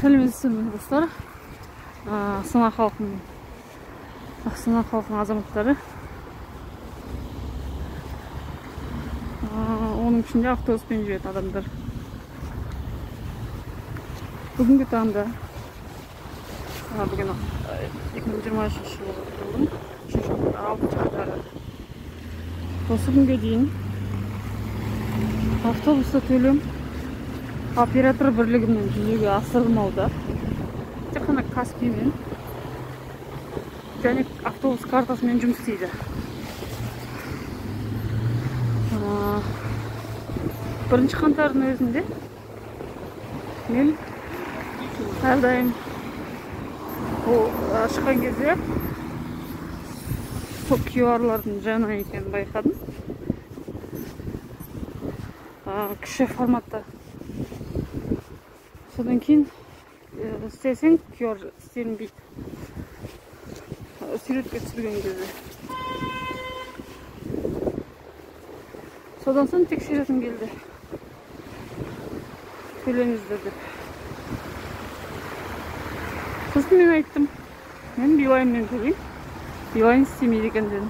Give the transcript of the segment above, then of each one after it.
Сәлеметсіздер достар. Астана халқының азаматтары. Оның ішінде автобуспен жүретін адамдар. Бүгінгі таңда, бүгін 2023 жылдың 6 айдары. Осы күнге дейін автобуста төлем оператор бірлігімен жүзеге асырылмауда. Тек қана Каспиймен және автобус картасымен жұмыс істейді. Бірінші қаңтардың өзінде мен әрдайым шыққан кезде сол QR-лардың жаңа екенін байқадым. Кіші форматта. Содан кейін істесең QR істелінбейді. Суретке түсірген кезде. Содан соң тексеретін келді. Төлеңіздер деп. Сосын мен айттым, мен Билайнмен төлеймін. Билайн істемейді екен дедім.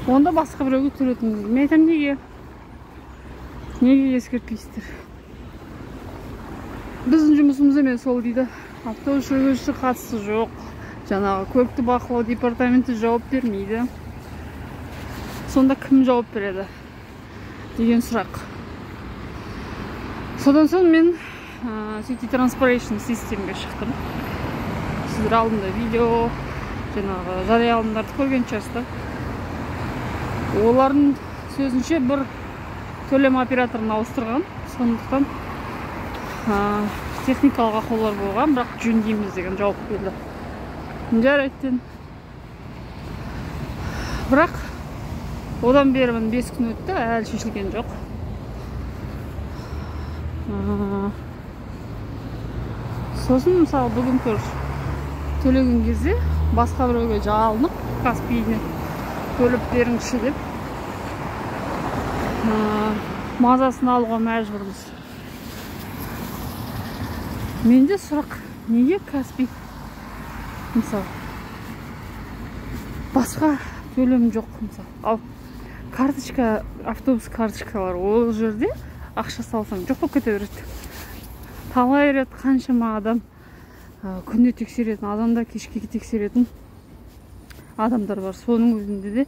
Онда басқа біреуге төлетіңіз. Мен айтам, неге ескертпейсіздер? Біздің жұмысымыз емес ол дейді. Автобус жүргізушісі қатысы жоқ. Жаңағы көлікті бақылау департаменті жауап бермейді. Сонда кім жауап береді? Деген сұрақ. Содан соң мен City Transportation системге шықтым. Сіздер алдында видео, жаңағы жарияланымдарды көрген шығарсыздар. Олардың сөзінше бір төлем операторын ауыстырған. Сондықтан техникалық ақаулар болған, бірақ жөндейміз деген жауап берді. Жарайды. Бірақ одан бері 5 күн өтті, әлі шешілген жоқ. Сосын мысалы бүгін төлеген кезде басқа біреуге жалынып, Каспийіне төлеп беріңізші деп мазасын алуға мәжбүрміз. Менде сұрақ, неге Каспий? Мысалы, басқа төлем жоқ. Ал карточка, автобус карточкалар, ол жерде ақша салсаң жоқ болып кете береді. Талай рет қаншама адам, күнде тексеретін адамдар, кешке тексеретін адамдар бар. Соның өзінде де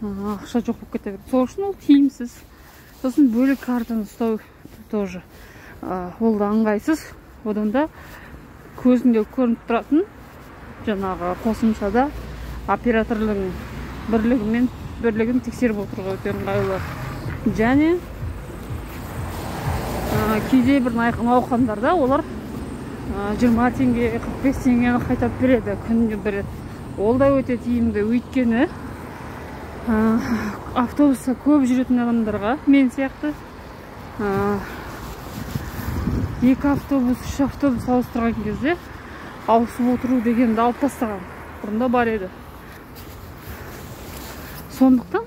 ақша жоқ болып кете береді. Сол үшін ол тиімсіз. Сосын бөлек картаны ұстау тоже ол да ыңғайсыз. Одан да көзінде көрініп тұратын жаңағы қосымшада операторлың бірлігін тексеріп отыруға өте ыңғайлы. Және кейде бір науқандарда олар 20 теңге, 45 теңгені қайтап береді, күнде береді. Ол да өте тиімді, өйткені автобуста көп жүретін адамдарға, мен сияқты 2 автобус, 3 автобус ауыстырған кезде ауысып отыру дегенді алып тастаған. Бұрында бар еді. Сондықтан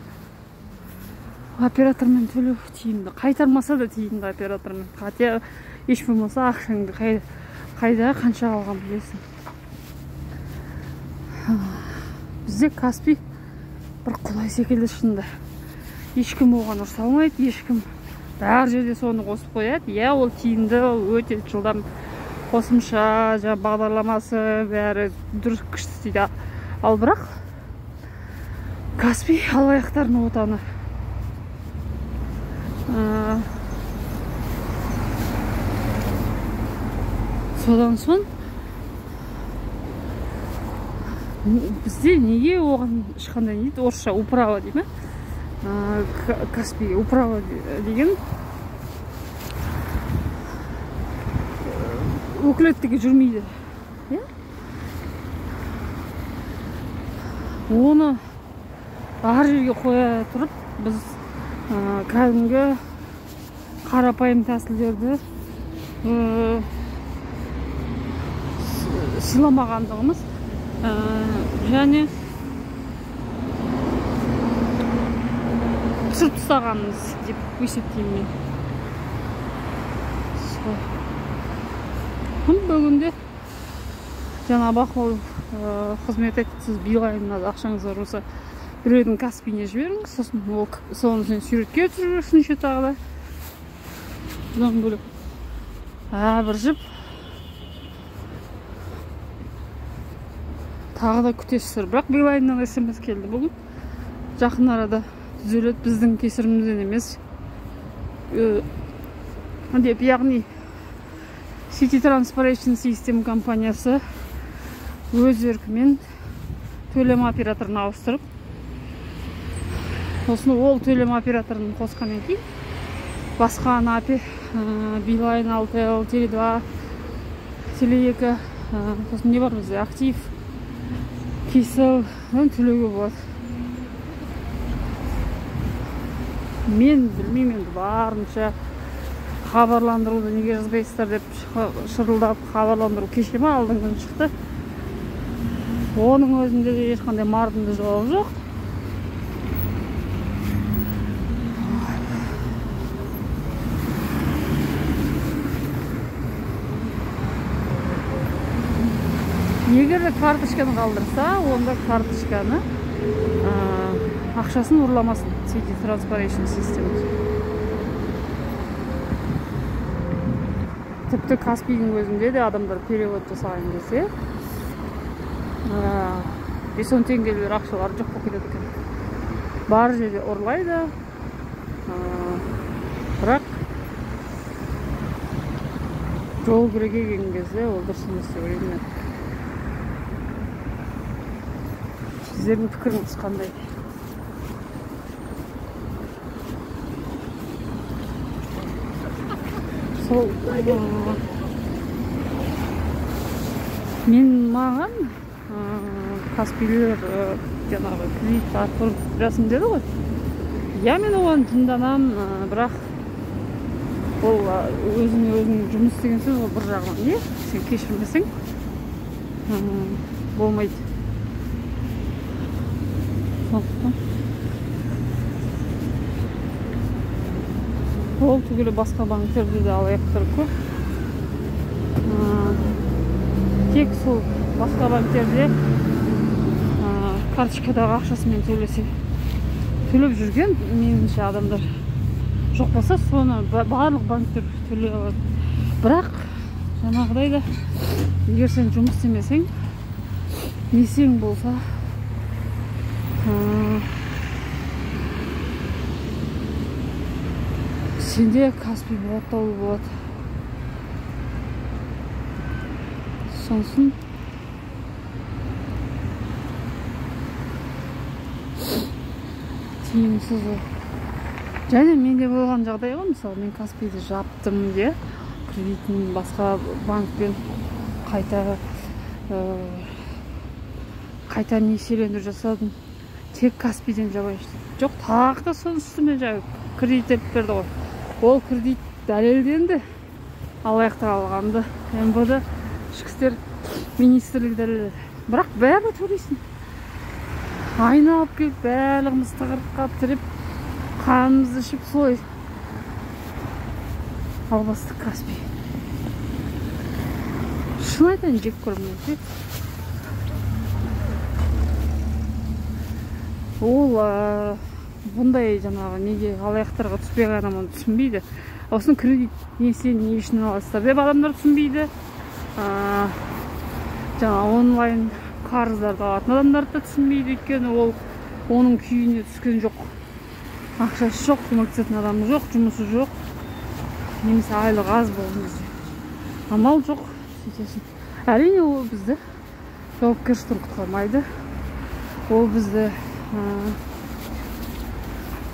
оператормен төлеу тиімді. Қайтармаса да тиімді оператормен. Хотя еш болмаса ақшаңды қайда қанша алған білесің. Бізде Каспий бір құдай секілді шынында. Ешкім оған ұрса алмайды, ешкім бәр жерде соны қосып қояды. Иә, ол тиімді, өте жылдам қосымша, бағдарламасы бәрі дұрыс күшті істейді. Ал бірақ Каспий алаяқтардың отаны. Содан соң бізде неге оған ешқандай дейді, орысша управа дейді ме? Каспий управа деген өкілеттігі жүрмейді. Оны бар жерге қоя тұрып, біз кәдімгі қарапайым тәсілдерді сыйламағандығымыз және түсіріп тастағанымыз деп есептеймін мен. күн бүгінде жаңа бақылау қызмет етеді. Сіз Билайннан ақшаңыз бар болса біреудің Каспийіне жіберіңіз, сосын соны сен суретке түсіресің ше тағы да. Бұдан бөлек бір жіп тағы да күтесіздер. Бірақ Билайннан SMS келді бүгін. Жақын арада түзеледі, біздің кесірімізден емес деп, яғни City Transportation System компаниясы өз еркімен төлем операторын ауыстырып, осыны ол төлем операторын қосқаннан кейін басқа API, Билайн, Алтел, Теле2, Теле2, сосын не бар бізде, Актив, Кесел төлеуге болады. Мен білмеймін, енді барынша хабарландыруды неге жазбайсыздар деп шырылдап хабарландыру кеше ме алдыңғы күні шықты. Оның өзінде де ешқандай мардымды жауап жоқ. Егер де карточканы қалдырса, онда карточканы ақшасын ұрламасын. City Transportation System. Тіпті Каспийдің өзінде де адамдар перевод жасаған кезде 5-10 теңгелер ақшалар жоқ болып кетеді екен. Бар жерде ұрлайды. Бірақ жол кіреге келген кезде ол дұрыс емес деп ойлаймын. Сіздердің пікіріңіз қандай? Сол маған Каспийлер жаңағы кредит арқылы бересің деді ғой. Я мен оған тыңданам, бірақ ол өзің жұмыс деген сөз ол бір жағынан не? Сен кешірмесең болмайды. Ол түгілі басқа банктерде де алаяқтар көп. Тек сол басқа банктерде карточкадағы ақшасымен төлеп жүрген меніңше адамдар жоқ болса, соны барлық банктер төлей алады. Бірақ жаңағыдай да егер сен жұмыс істемесең, несиең болса, сенде Каспий болады, болады. Сонсын тиімсіз ол. Және менде болған жағдай ғой, мысалы, мен Каспийді жаптым де, кредитін басқа банкпен қайта несиелендіру жасадым. Тек Каспийден жабайшы. Жоқ, тағы да соның үстіме кредит етіп берді ғой. Ол кредит дәлелденді. Алаяқтар алғанды. МВД ішкі істер министрлігі дәлелдеді. Бірақ бәрі төлейсің. Айналып келіп, барлығымыз тығырыққа тіреп, қанымызды ішіп солай албастық Каспий. Шын айтайын, жек көрмеймін. Ол бұндай жаңағы неге алаяқтарға түспеген адам оны түсінбейді. Осының кредит несие не үшін аласыздар деп адамдар түсінбейді. Жаңа онлайн қарыздарды алатын адамдар да түсінбейді, өйткені ол оның күйіне түскен жоқ. Ақшасы жоқ, көмектесетін адамы жоқ, жұмысы жоқ. Немесе айлығы аз болған кезде. Амал жоқ, сөйтесің. Әрине ол бізді жауапкершіліктен құтқармайды. Ол бізді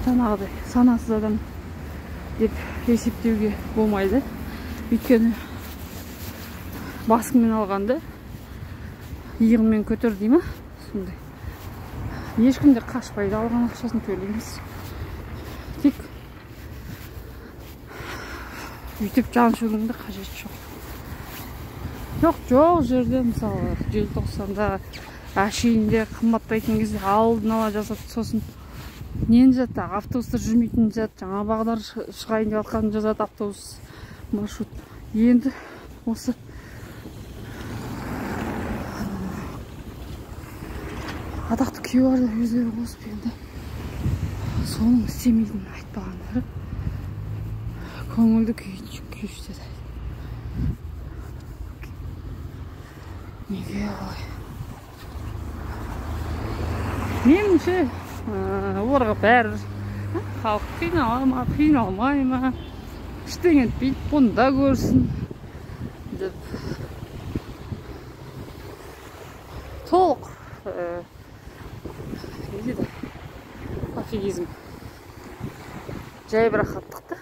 жаңағыдай санасыз адам деп есептеуге болмайды. Өйткені басыңмен алғанды иығыңмен көтер дей ма? Сондай. Ешкім де қашпайды, алған ақшасын төлейміз. Тек үйтіп жаншудың да қажеті жоқ. Жоқ жерде, мысалы, желтоқсанда әшейінде қымбаттайтын кезде алдын ала жасап, сосын нені жатты, автобустар жүрмейтін жат, жаңа бағдар шығайын деп жатқанын жазады, автобус маршрут. Енді осы QR-да өздері қосып енді соның істемейтінін айтпағандары көңілді күйіштеді. Неге олай? Меніңше оларға бәрі халық қиналмай ма, ештеңе етпейді, бұнда көрсін деп толық не дейді, пофигизм, жай бір рахаттықты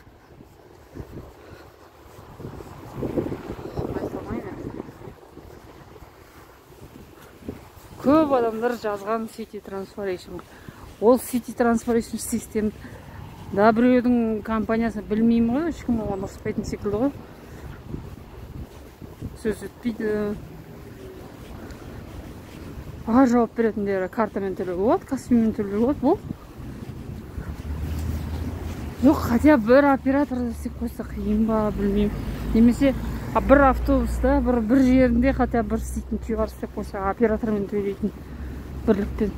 айталмаймын. Көп адамдар жазған City Transformation. Ол City Transformation систем да біреудің компаниясын білмеймін ғой, ешкім оған ұқсапайтын секілді ғой. Сөз өтпейді. Аға жауап беретіндері картамен төлеуге болады, каспимен төлеуге болады. Бұл жоқ, хотя бір операторда істеп қойса қиын ба, білмеймін. Немесе бір автобуста, бір жерінде хотя бір істейтін QR істеп қойса, оператормен төлейтін бірлікпен.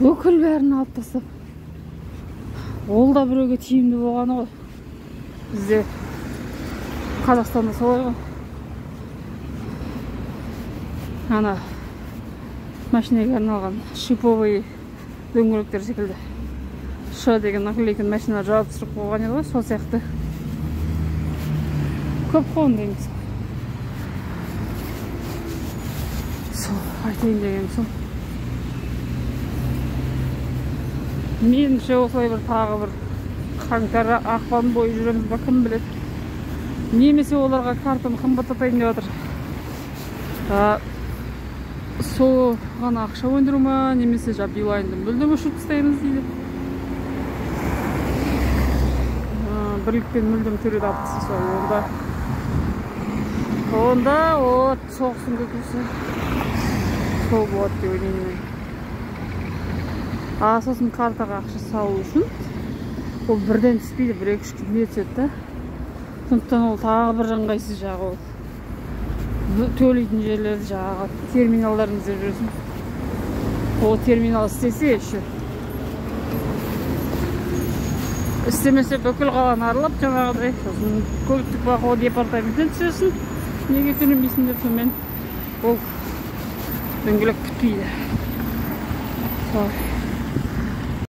Бүкіл бәрін алып тастап. Ол да біреуге тиімді болғаны ғой. Бізде Қазақстанда солай ғой. Ана машинаға арналған шиповый дөңгелектер секілді. Ш деген наклейканы машинаға жабыстырып қойған еді ғой, сол сияқты. Көп қондаймыз. Сол, айтайын деген сол. Меніңше осылай бір тағы бір қаңтар ақпан бойы жүреміз ба, кім біледі. Немесе оларға картаны қымбаттатайын деп жатыр. Сол ғана ақша өндіру ма, немесе Билайнды мүлдем өшіріп тастаймыз дейді. Бірлікпен мүлдем төледі аптысы сол. Онда от соғысын көкесі сол болады деп ойлаймын. Сосын картаға ақша салу үшін ол бірден түспейді, бір-екі күнде түседі да. Сондықтан ол тағы бір жаңғайсыз жағы ол. Төлейтін жерлерді жағы терминалдарын іздеп жүрсің. Ол терминал істесе еще. Істемесе бүкіл қаланы аралап жаңағыдай. Сосын көліктік бақылау департаментіне түсесің. Неге төлемейсің деп сонымен ол дөңгелек күтпейді. Солай.